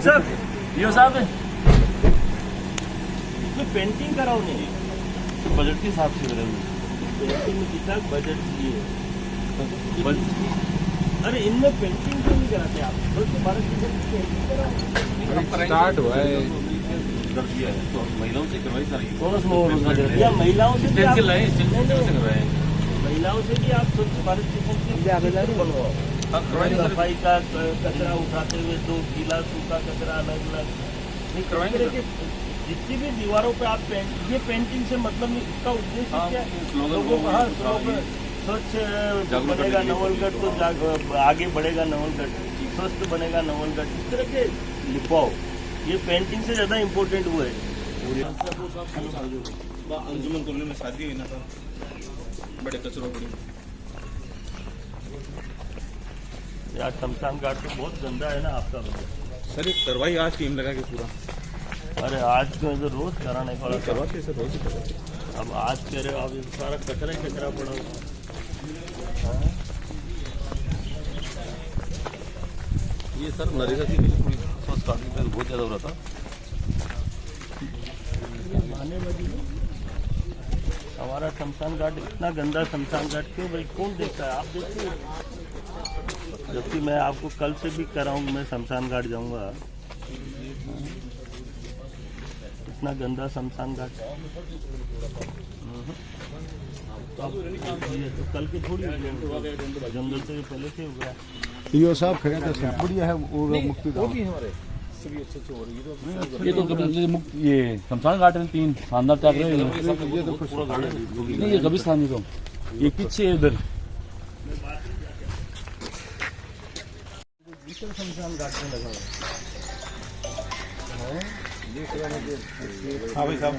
साहब पेंटिंग कराओ नहीं तो बजट के हिसाब से पेंटिंग में कितना बजट चाहिए। अरे इनमें पेंटिंग क्यों नहीं कराते आप? स्टार्ट हुआ है कर दिया है तो महिलाओं से करवाई सारी महिलाओं से महिलाओं से भी आप स्वच्छ भारत मिशन की बनवाओ। सफाई का कचरा उठाते हुए दो गीला सूखा कचरा अलग अलग नहीं करवाएंगे। जितनी भी दीवारों पे आप ये पेंटिंग से मतलब नहीं, इसका उद्देश्य क्या है? लोगों को स्वच्छ बनेगा नवलगढ़ तो आगे बढ़ेगा नवलगढ़, स्वस्थ बनेगा नवलगढ़, इस तरह के लिखवाओ। ये पेंटिंग से ज्यादा इम्पोर्टेंट वो है। अंजुमन कॉलोनी में शादी हुई ना सर, बड़े कचरों पड़ी यार। शमशान घाट तो बहुत गंदा है ना आपका सर। ये करवाई आज टीम लगा के पूरा। अरे आज तो रोज कराने का करवाते सर, रोज ही करवाते। अब आज कह रहे हो आप सारा कचरा ही कचरा पड़ा हुआ। ये सर नरेगा की स्टार्टिंग में बहुत ज्यादा हो रहा था। हमारा शमशान घाट इतना गंदा शमशान घाट क्यों भाई? कौन देखता है? आप देखिए। जबकि मैं आपको कल से भी कराऊंगा, मैं शमशान घाट जाऊंगा। इतना गंदा शमशान घाट तो कल के थोड़ी जंगल से पहले से हो गया। यो साहब खड़े थे, बढ़िया है वो मुक्ति धाम। ये तो ये शमशान घाट में 3 शानदार त्याग रहे हैं। नहीं ये कब्रिस्तान में तो ये पीछे इधर शमशान घाट में लगा हुआ। हाँ भाई साहब,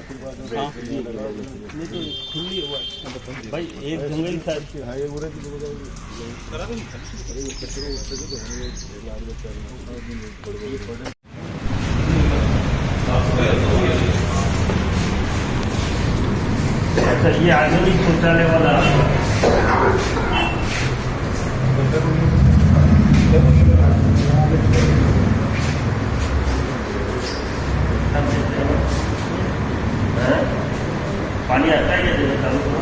नहीं तो खुली हुआ भाई एक जंगल साइड से है अच्छा। ये आधुनिक शौचालय वाला पानी आता है क्या जगह चालू करो?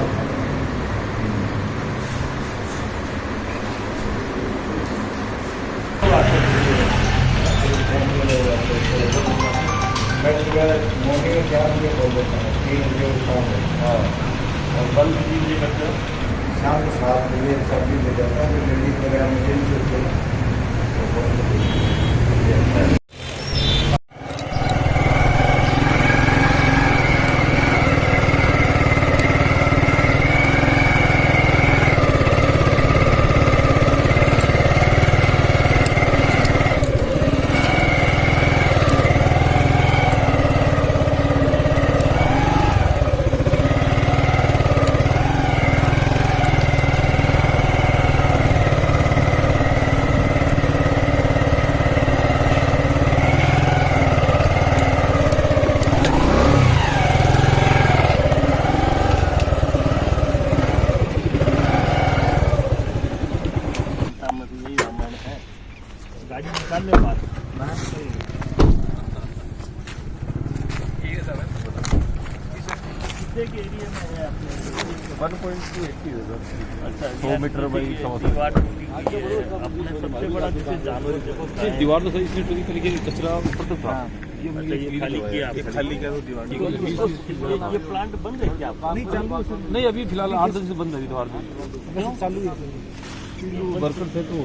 मॉर्निंग में 4 बजे खोल देता है, 3 बजे शाम में। हाँ, और बंद कीजिए करते हो शाम को 7 बजे सब्जी ले जाता है, लेडीज वगैरह मुझे नहीं सोचते। गाड़ी निकाल ले बात। कितने के एरिया में है आपने? 1.280 है सर। अच्छा 100 मीटर बाई 100 अपने सबसे बड़ा जैसे जानवर दीवार तो सही इसलिए टूटी थी, लेकिन कचरा ऊपर तक था। ये खाली किया खाली क्या तो दीवार ये प्लांट बंद है क्या? नहीं अभी फिलहाल 8 दिन से बंद है दीवार चालू है। वर्कर थे तो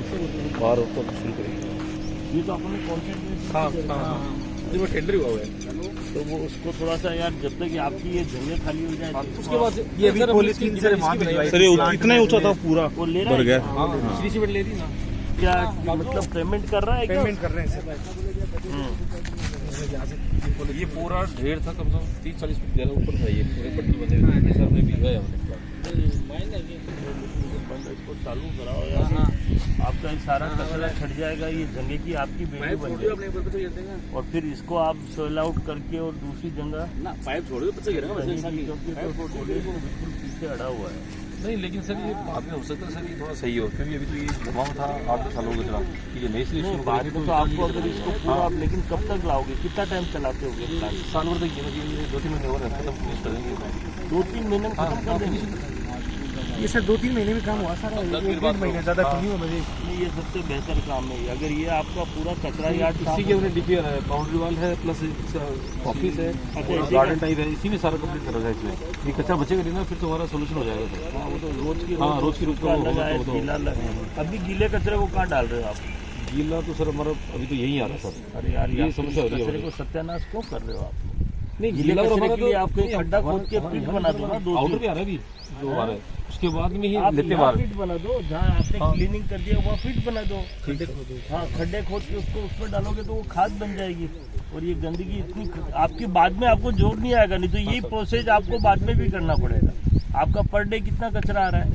बाहर ऊपर शुरू करेंगे। ये तो अपने कॉन्सेंट्रेट हाँ वो टेंडर हुआ है तो वो उसको थोड़ा सा यार जब तक आपकी ये जगह खाली हो जाए उसके बाद ये अभी पॉलिथीन से सर इतना ही ऊंचा था पूरा वो ले रहा भर है गया। दूसरी सीमेंट ले दी ना। क्या मतलब पेमेंट कर रहा है क्या? पेमेंट कर रहे हैं सर। ये पूरा ढेर था कम से कम 30-40 फीट गहरा ऊपर था। ये पूरे पट्टल बंधे हुए थे सर ने भिजवाया हमने। इसको चालू कराओ यार। आपका सारा कचरा छट जाएगा, ये जगह की आपकी बेटी बन जाएगी और फिर इसको आप सोल आउट करके और दूसरी जगह ना पाइप छोड़ दो, बच्चा गिरेगा बिल्कुल पीछे अड़ा हुआ है। नहीं, लेकिन सर ये बाद में हो सकता है सर ये थोड़ा सही हो, क्योंकि अभी तो ये जमाव था 8-10 साल हो गए चला, ये नई से शुरू बाद में तो आपको अगर इसको पूरा आप लेकिन कब तक लाओगे, कितना टाइम चलाते होगे प्लांट? साल भर तक ये 2-3 महीने और खत्म फिनिश करेंगे। 2-3 महीने में खत्म कर देंगे? ये सर 2-3 महीने में काम हुआ सर, 1-1.5 महीने ज़्यादा तो नहीं हुआ मुझे। नहीं, ये सबसे बेहतर काम है। अगर ये आपका पूरा कचरा यार्ड इसी के उन्हें डीपीआर है, बाउंड्री वॉल है, प्लस ऑफिस है, गार्डन टाइप है, इसी में सारा कंप्लीट कर रखा है इसमें। ये कचरा बचेगा नहीं ना, फिर तो हमारा सोल्यूशन हो जाएगा सर। वो तो रोज की रोज की रूप में गीला अभी गीले कचरे को कहाँ डाल रहे हो आप? गीला तो सर हमारा अभी तो यही आ रहा है सर। अरे यार, ये समस्या हो रही है कचरे को सत्यानाश क्यों कर रहे हो आप? नहीं, गीले कचरे के लिए आपको एक खड्डा खोद के पिट बना दो ना, 2 आउटर भी आ रहा है अभी, 2 आ रहा है, उसके बाद में ही आप लेते यहाँ बाहर फिट बना दो, जहाँ आपने क्लीनिंग कर दिया वहाँ फिट बना दो। हाँ, खड्डे खोद के उसको उसमें डालोगे तो वो खाद बन जाएगी। और ये गंदगी इतनी आपकी बाद में आपको जोर नहीं आएगा, नहीं तो यही प्रोसेस आपको बाद में भी करना पड़ेगा। आपका पर डे कितना कचरा आ रहा है?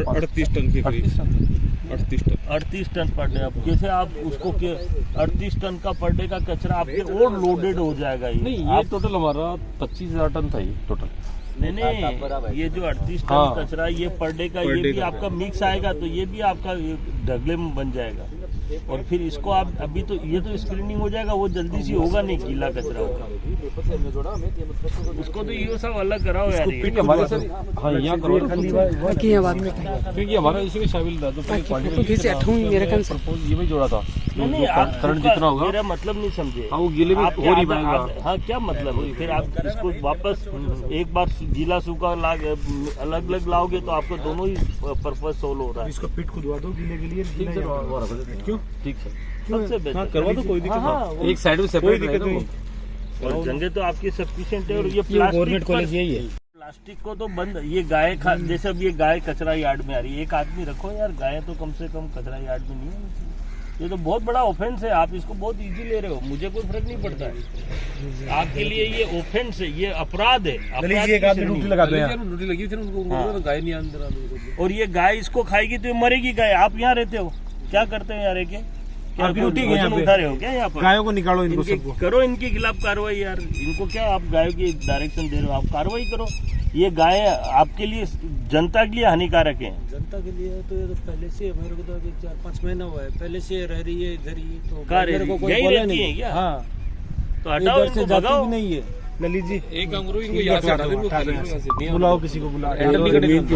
38 टन के करीब, 38 टन पर डे। अब कैसे आप उसको 38 टन का पर डे का कचरा आपके और लोडेड हो जाएगा। नहीं, ये टोटल हमारा 25,000 टन था ये टोटल। नहीं, ये जो 38 टन कचरा ये पर डे का, ये भी आपका मिक्स आएगा तो ये भी आपका ढगले में बन जाएगा। और फिर इसको आप अभी तो ये तो स्क्रीनिंग हो जाएगा, वो जल्दी से होगा नहीं, गीला कचरा होगा। उसको तो ये सब अलग कराओ यार। हमारे सर हाँ यहाँ करो, क्योंकि हमारा इसी में शामिल था, तो ये भी जोड़ा था। नहीं, करंट जितना होगा, मेरा मतलब नहीं समझे। हाँ, वो गीले में हो नहीं पाएगा। हाँ, क्या मतलब है? फिर आप इसको वापस एक बार गीला सूखा अलग अलग लाओगे तो आपको दोनों ही पर्पज सोल्व हो रहा है। इसको पिट खुदवा दो गीले के लिए। क्यों? ठीक है, सबसे बेहतर करवा दो, कोई दिक्कत नहीं। एक साइड में सेपरेट रहेगा वो। और जगह तो आपकी सफिशिएंट है। और ये प्लास्टिक कॉलेज यही है। प्लास्टिक को तो बंद, ये गाय जैसे अब ये गाय कचरा यार्ड में आ रही है, एक आदमी रखो यार, गाय तो कम से कम कचरा यार्ड में नहीं है। ये तो बहुत बड़ा ऑफेंस है, आप इसको बहुत इजी ले रहे हो, मुझे कोई फर्क नहीं पड़ता है। आपके लिए ये ऑफेंस है, ये अपराध है। ड्यूटी लगा दो यार। ड्यूटी लगी थी उनको, गाय नहीं अंदर आ। और ये गाय इसको खाएगी तो ये मरेगी गाय। आप यहाँ रहते हो, क्या करते हैं यार? क्या ड्यूटी उठा रहे हो क्या यहाँ पर? गायों को निकालो, इनको सबको करो, इनके खिलाफ कार्रवाई यार। इनको क्या आप गायों की डायरेक्शन दे रहे हो? आप कार्रवाई करो। ये गाय आपके लिए, जनता के लिए हानिकारक है। जनता के लिए तो ये तो पहले से, मेरे को तो अभी 4-5 महीना हुआ है, पहले से रह रही है इधर ही। तो मेरे को कोई बोला नहीं है क्या? हाँ, तो हटाओ, इधर से जाती भी नहीं है। ललित जी एक काम करो, इनको यहाँ से हटा दो, बुलाओ, किसी को बुलाओ।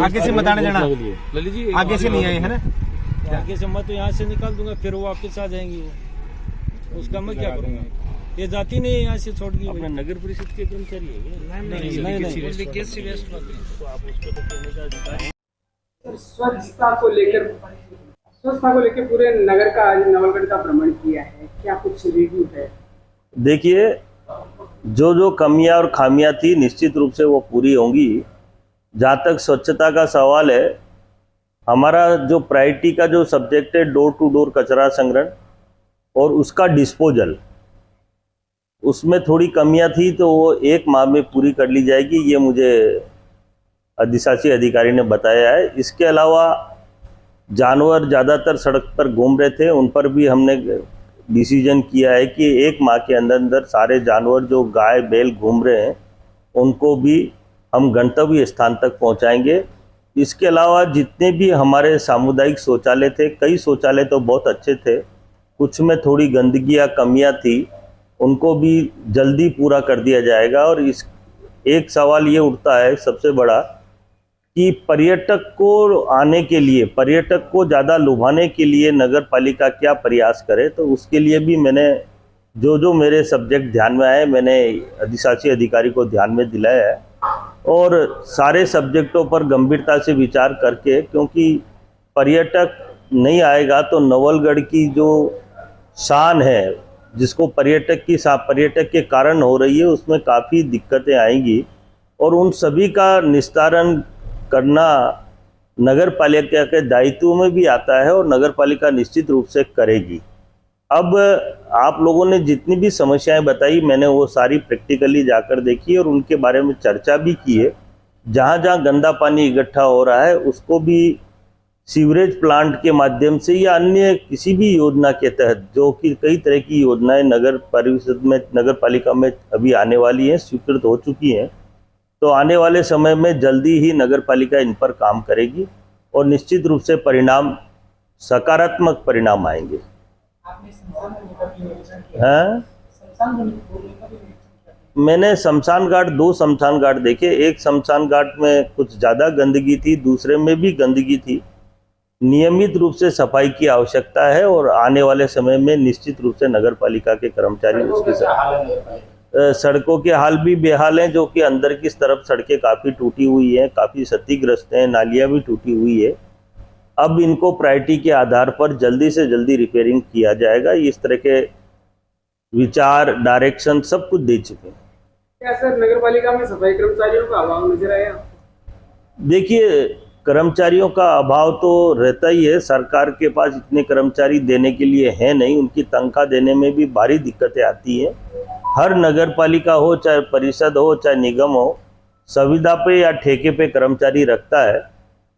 आगे से बताने जाना, ललित जी आगे से नहीं आए है ना? आगे से मैं तो यहाँ से निकाल दूंगा, फिर वो वापस आ जाएंगी। वो उसका मैं क्या करूँगा? ये जाती नहीं है यहाँ से छोड़ के। अपना नगर परिषद के कर्मचारी है क्या? नहीं, स्वच्छता को लेकर पूरे नगर का आज नवलगढ़ का भ्रमण किया है, क्या कुछ रिव्यू है? देखिए, जो कमियां और खामियां थी निश्चित रूप से वो पूरी होंगी। जहाँ तक स्वच्छता का सवाल है, हमारा जो प्रायोरिटी का जो सब्जेक्ट है डोर टू डोर कचरा संग्रहण और उसका डिस्पोजल, उसमें थोड़ी कमियां थी तो वो 1 माह में पूरी कर ली जाएगी, ये मुझे अधिशासी अधिकारी ने बताया है। इसके अलावा जानवर ज़्यादातर सड़क पर घूम रहे थे, उन पर भी हमने डिसीजन किया है कि 1 माह के अंदर अंदर सारे जानवर जो गाय बैल घूम रहे हैं उनको भी हम गंतव्य स्थान तक पहुंचाएंगे। इसके अलावा जितने भी हमारे सामुदायिक शौचालय थे, कई शौचालय तो बहुत अच्छे थे, कुछ में थोड़ी गंदगी या कमियां थी, उनको भी जल्दी पूरा कर दिया जाएगा। और इस एक सवाल ये उठता है सबसे बड़ा कि पर्यटक को आने के लिए, पर्यटक को ज़्यादा लुभाने के लिए नगर पालिका क्या प्रयास करे। तो उसके लिए भी मैंने जो मेरे सब्जेक्ट ध्यान में आए, मैंने अधिशासी अधिकारी को ध्यान में दिलाया है और सारे सब्जेक्टों पर गंभीरता से विचार करके, क्योंकि पर्यटक नहीं आएगा तो नवलगढ़ की जो शान है, जिसको पर्यटक के कारण हो रही है, उसमें काफ़ी दिक्कतें आएंगी और उन सभी का निस्तारण करना नगर पालिका के दायित्व में भी आता है और नगर पालिका निश्चित रूप से करेगी। अब आप लोगों ने जितनी भी समस्याएं बताई, मैंने वो सारी प्रैक्टिकली जाकर देखी और उनके बारे में चर्चा भी की है। जहाँ जहाँ गंदा पानी इकट्ठा हो रहा है उसको भी सीवरेज प्लांट के माध्यम से या अन्य किसी भी योजना के तहत, जो कि कई तरह की योजनाएं नगर परिषद में, नगर पालिका में अभी आने वाली हैं, स्वीकृत हो चुकी हैं, तो आने वाले समय में जल्दी ही नगर पालिका इन पर काम करेगी और निश्चित रूप से परिणाम, सकारात्मक परिणाम आएंगे। हाँ, मैंने शमशान घाट, 2 शमशान घाट देखे। एक शमशान घाट में कुछ ज़्यादा गंदगी थी, दूसरे में भी गंदगी थी। नियमित रूप से सफाई की आवश्यकता है और आने वाले समय में निश्चित रूप से नगर पालिका के कर्मचारी उसके साथ। सड़कों के हाल भी बेहाल हैं, जो कि अंदर की तरफ सड़कें काफ़ी टूटी हुई हैं, काफ़ी क्षतिग्रस्त हैं, नालियाँ भी टूटी हुई है। अब इनको प्रायोरिटी के आधार पर जल्दी से जल्दी रिपेयरिंग किया जाएगा। इस तरह के विचार, डायरेक्शन सब कुछ दे चुके हैं। क्या सर नगर पालिका में सफाई कर्मचारियों का अभाव नजर आया? देखिए, कर्मचारियों का अभाव तो रहता ही है। सरकार के पास इतने कर्मचारी देने के लिए है नहीं, उनकी तनख्वाह देने में भी भारी दिक्कतें आती हैं। हर नगर पालिका हो, चाहे परिषद हो, चाहे निगम हो, संविदा पे या ठेके पे कर्मचारी रखता है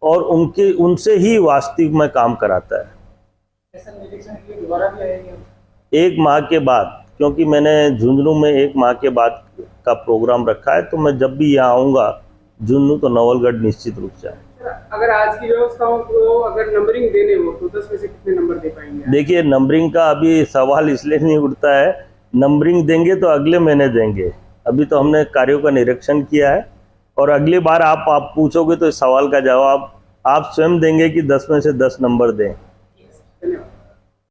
और उनसे ही वास्तविक में काम कराता है। ऐसा निरीक्षण के लिए दोबारा भी आएंगे? 1 माह के बाद, क्योंकि मैंने झुंझुनू में 1 माह के बाद का प्रोग्राम रखा है, तो मैं जब भी यहाँ आऊँगा झुंझुनू तो नवलगढ़ निश्चित रूप से आए। अगर आज की व्यवस्थाओं को अगर नंबरिंग देने हो तो 10 में से कितने नंबर दे पाएंगे? देखिए, नंबरिंग का अभी सवाल इसलिए नहीं उठता है। नंबरिंग देंगे तो अगले महीने देंगे। अभी तो हमने कार्यों का निरीक्षण किया है और अगली बार आप पूछोगे तो इस सवाल का जवाब आप स्वयं देंगे कि 10 में से 10 नंबर दें। धन्यवाद।